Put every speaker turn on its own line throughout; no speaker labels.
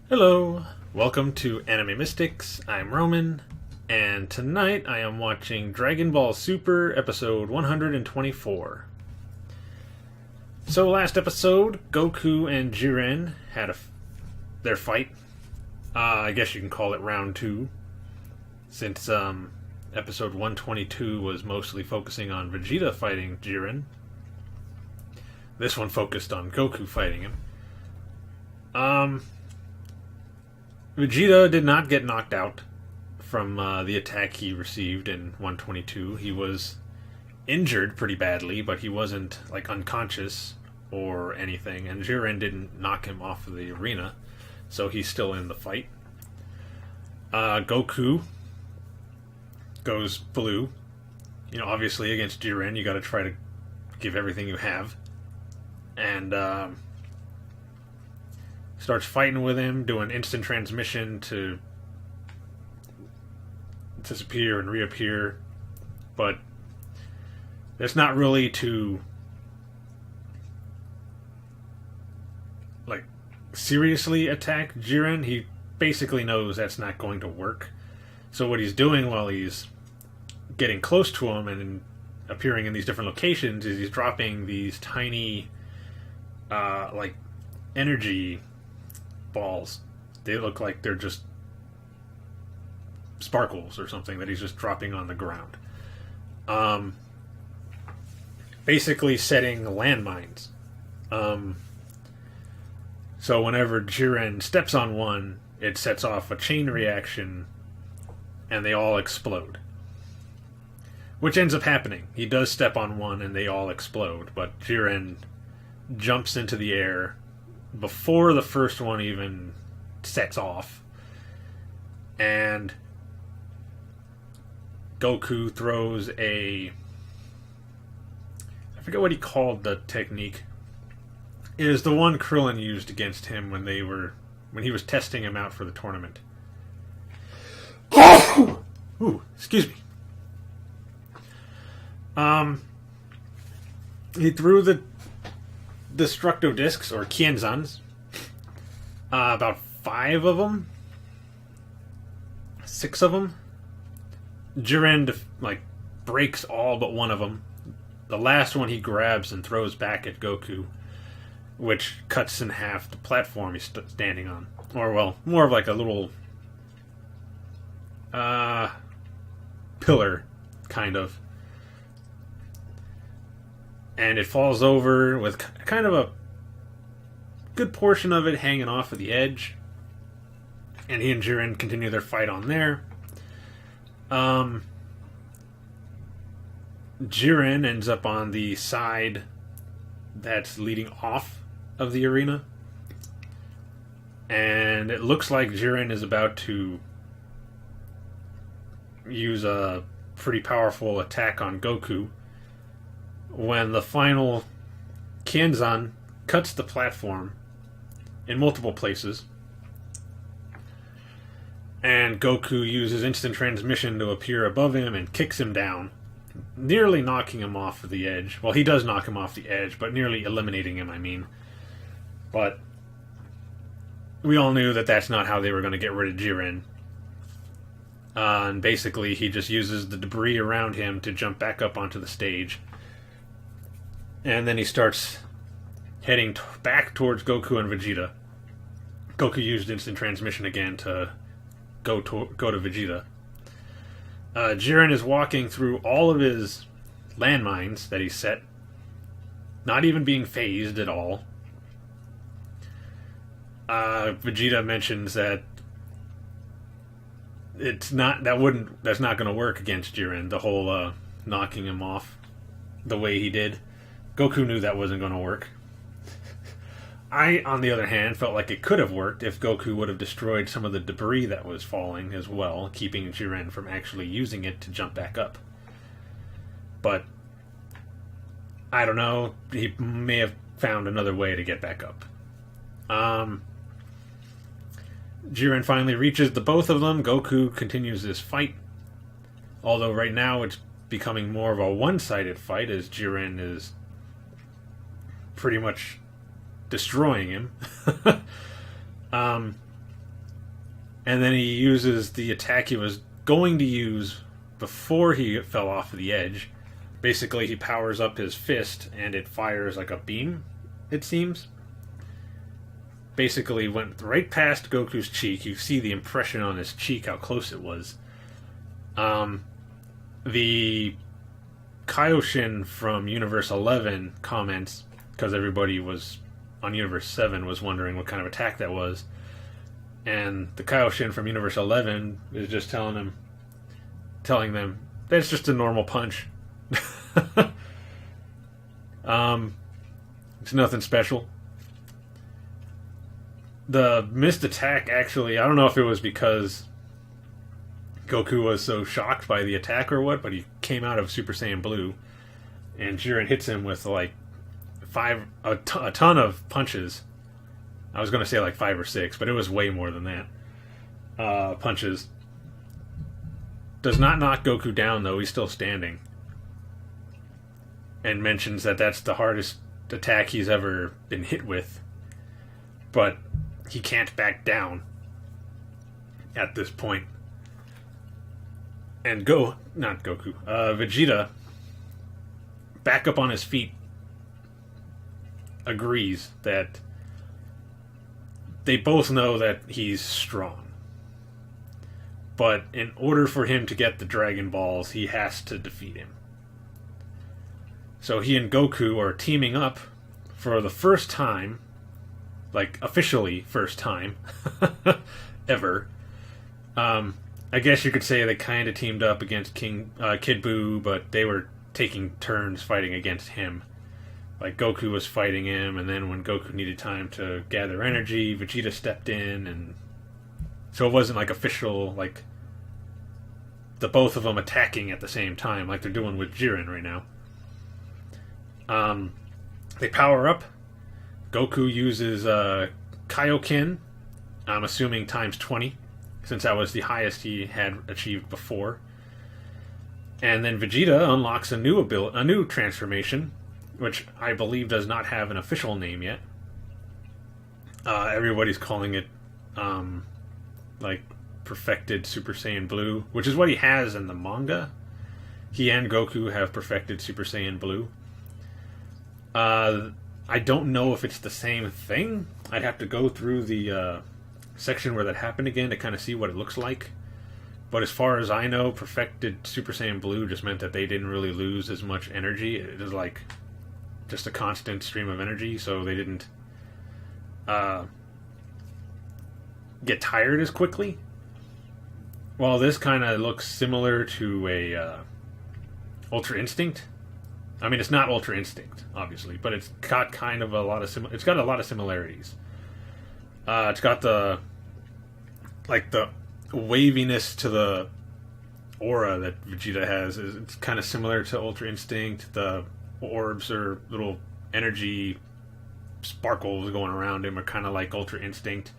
Hello, welcome to Anime Mystics. I'm Roman, and tonight I am watching Dragon Ball Super episode 124. So last episode, Goku and Jiren had their fight. I guess you can call it round 2, since episode 122 was mostly focusing on Vegeta fighting Jiren. This one focused on Goku fighting him. Vegeta did not get knocked out from the attack he received in 122. He was injured pretty badly, but he wasn't unconscious or anything, and Jiren didn't knock him off of the arena, so he's still in the fight. Goku goes blue. Obviously against Jiren, you gotta try to give everything you have. And starts fighting with him, doing instant transmission to disappear and reappear, but that's not really to seriously attack Jiren. He basically knows that's not going to work. So what he's doing while he's getting close to him and appearing in these different locations is he's dropping these tiny energy balls. They look like they're just sparkles or something that he's just dropping on the ground. Basically setting landmines. So whenever Jiren steps on one, it sets off a chain reaction and they all explode. Which ends up happening. He does step on one and they all explode, but Jiren jumps into the air before the first one even sets off, and Goku throws I forget what he called the technique. It is the one Krillin used against him when he was testing him out for the tournament. Ooh, excuse me. He threw the Destructo Discs, or Kienzans. About 5 of them. 6 of them. Jiren, breaks all but one of them. The last one he grabs and throws back at Goku, which cuts in half the platform he's standing on. Or, well, more of a little pillar, kind of. And it falls over with kind of a good portion of it hanging off of the edge. And he and Jiren continue their fight on there. Jiren ends up on the side that's leading off of the arena. And it looks like Jiren is about to use a pretty powerful attack on Goku, when the final Kienzan cuts the platform in multiple places, and Goku uses instant transmission to appear above him and kicks him down, nearly knocking him off of the edge. Well, he does knock him off the edge, but nearly eliminating him, I mean. But we all knew that that's not how they were going to get rid of Jiren. And basically, he just uses the debris around him to jump back up onto the stage. And then he starts heading back towards Goku and Vegeta. Goku used instant transmission again to go to Vegeta. Jiren is walking through all of his landmines that he set, not even being phased at all. Vegeta mentions that that's not going to work against Jiren. The whole knocking him off the way he did. Goku knew that wasn't going to work. I, on the other hand, felt like it could have worked if Goku would have destroyed some of the debris that was falling as well, keeping Jiren from actually using it to jump back up. But I don't know. He may have found another way to get back up. Jiren finally reaches the both of them. Goku continues this fight. Although right now it's becoming more of a one-sided fight as Jiren is pretty much destroying him. and then he uses the attack he was going to use before he fell off the edge. Basically, he powers up his fist, and it fires like a beam, it seems. Basically went right past Goku's cheek. You see the impression on his cheek, how close it was. The Kaioshin from Universe 11 comments, because everybody was on Universe 7 was wondering what kind of attack that was. And the Kaioshin from Universe 11 is just telling them that's just a normal punch. It's nothing special. The missed attack, actually, I don't know if it was because Goku was so shocked by the attack or what, but he came out of Super Saiyan Blue, and Jiren hits him with like a ton of punches. I was going to say like 5 or 6, but it was way more than that. Punches. Does not knock Goku down, though. He's still standing. And mentions that that's the hardest attack he's ever been hit with. But he can't back down at this point. And Vegeta, back up on his feet, agrees that they both know that he's strong. But in order for him to get the Dragon Balls, he has to defeat him. So he and Goku are teaming up for the first time, like officially first time ever. I guess you could say they kind of teamed up against Kid Buu, but they were taking turns fighting against him. Like Goku was fighting him, and then when Goku needed time to gather energy, Vegeta stepped in, and so it wasn't like official, like the both of them attacking at the same time, like they're doing with Jiren right now. They power up. Goku uses Kaioken, I'm assuming times 20, since that was the highest he had achieved before. And then Vegeta unlocks a new transformation, which I believe does not have an official name yet. Everybody's calling it like Perfected Super Saiyan Blue, which is what he has in the manga. He and Goku have perfected Super Saiyan Blue. I don't know if it's the same thing. I'd have to go through the section where that happened again to kind of see what it looks like. But as far as I know, perfected Super Saiyan Blue just meant that they didn't really lose as much energy. It is like just a constant stream of energy, so they didn't get tired as quickly. Well, this kind of looks similar to a Ultra Instinct. I mean, it's not Ultra Instinct, obviously, but it's got kind of a lot of it's got a lot of similarities. It's got the waviness to the aura that Vegeta has. It's kind of similar to Ultra Instinct. The orbs or little energy sparkles going around him are kind of like Ultra Instinct.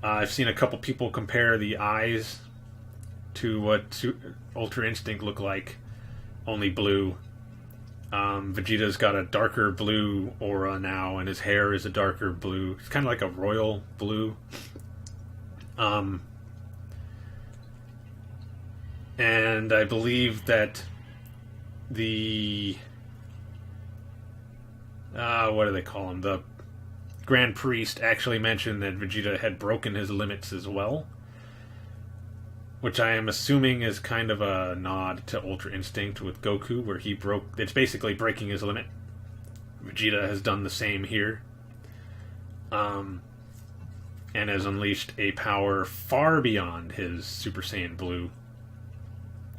I've seen a couple people compare the eyes to what Ultra Instinct look like, only blue. Vegeta's got a darker blue aura now, and his hair is a darker blue. It's kind of like a royal blue. And I believe that the what do they call him? The Grand Priest actually mentioned that Vegeta had broken his limits as well, which I am assuming is kind of a nod to Ultra Instinct with Goku, where it's basically breaking his limit. Vegeta has done the same here, and has unleashed a power far beyond his Super Saiyan Blue.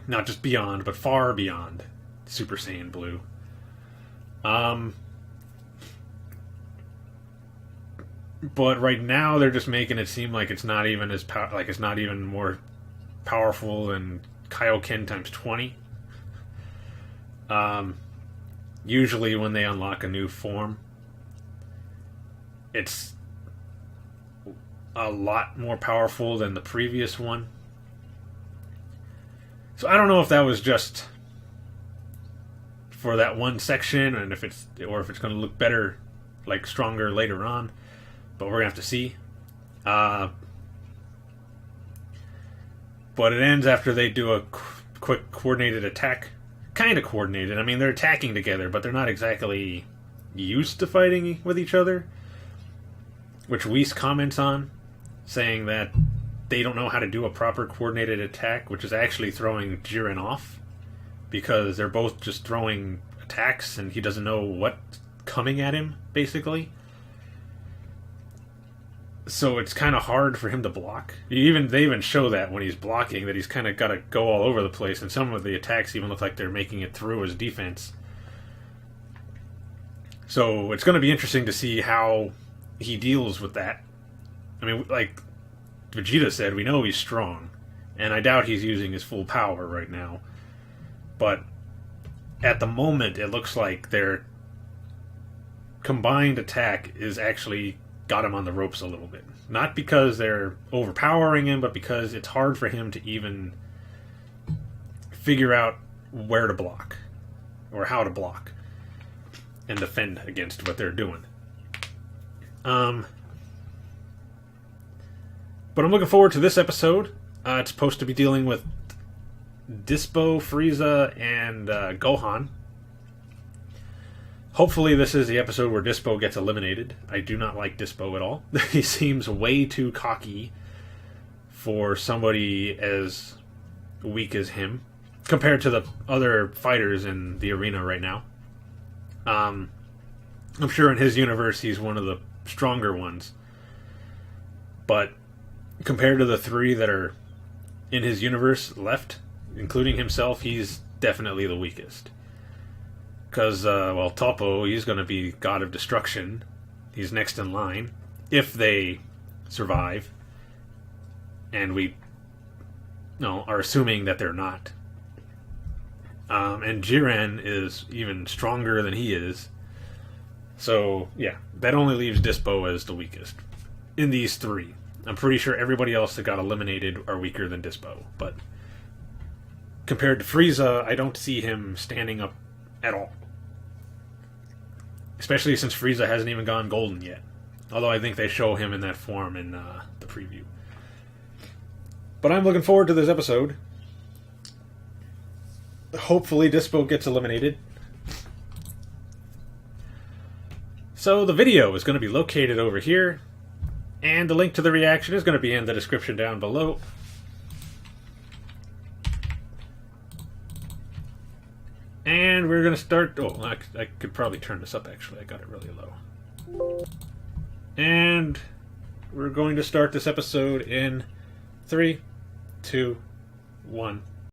Not just beyond, but far beyond Super Saiyan Blue. But right now they're just making it seem like it's not even it's not even more powerful than Kaioken times 20. Usually when they unlock a new form, it's a lot more powerful than the previous one. So I don't know if that was just for that one section, and if it's going to look better, like stronger later on. But we're gonna have to see. But it ends after they do a quick coordinated attack. Kind of coordinated. I mean, they're attacking together, but they're not exactly used to fighting with each other. Which Whis comments on, saying that they don't know how to do a proper coordinated attack, which is actually throwing Jiren off. Because they're both just throwing attacks and he doesn't know what's coming at him, basically. So it's kind of hard for him to block. They even show that when he's blocking, that he's kind of got to go all over the place, and some of the attacks even look like they're making it through his defense. So it's going to be interesting to see how he deals with that. I mean, like Vegeta said, we know he's strong, and I doubt he's using his full power right now. But at the moment, it looks like their combined attack is actually got him on the ropes a little bit. Not because they're overpowering him, but because it's hard for him to even figure out where to block or how to block and defend against what they're doing. But I'm looking forward to this episode. It's supposed to be dealing with Dispo, Frieza, and Gohan. Hopefully this is the episode where Dispo gets eliminated. I do not like Dispo at all. He seems way too cocky for somebody as weak as him, compared to the other fighters in the arena right now. I'm sure in his universe he's one of the stronger ones. But compared to the three that are in his universe left, including himself, he's definitely the weakest. Because, Toppo, he's going to be God of Destruction. He's next in line, if they survive. And we are assuming that they're not. And Jiren is even stronger than he is. So, yeah, that only leaves Dispo as the weakest. In these three. I'm pretty sure everybody else that got eliminated are weaker than Dispo. But compared to Frieza, I don't see him standing up at all. Especially since Frieza hasn't even gone golden yet. Although I think they show him in that form in the preview. But I'm looking forward to this episode. Hopefully Dispo gets eliminated. So the video is going to be located over here. And the link to the reaction is going to be in the description down below. And we're going to start... Oh, I could probably turn this up, actually. I got it really low. And we're going to start this episode in 3, 2, 1...